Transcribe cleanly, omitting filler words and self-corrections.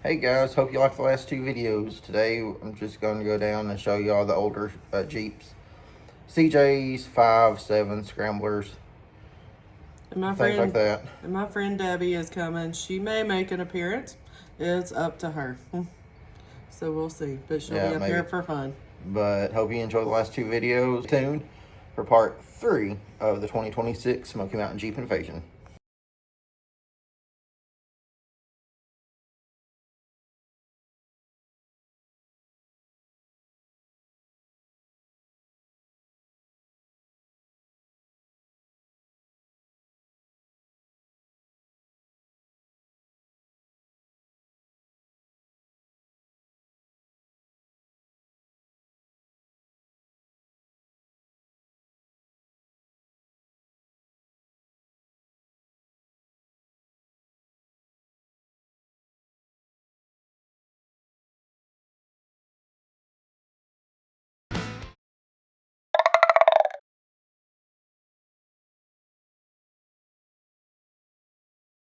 Hey guys, hope you liked the last two videos. Today I'm just going to go down and show you all the older Jeeps. CJs, 5, 7, Scramblers, And my things like friend that. and my friend Debbie is coming. She may make an appearance. It's up to her. So we'll see. But she'll Yeah, be up maybe. here for fun. But hope you enjoyed the last two videos. Stay tuned for part 3 of the 2026 Smoky Mountain Jeep Invasion.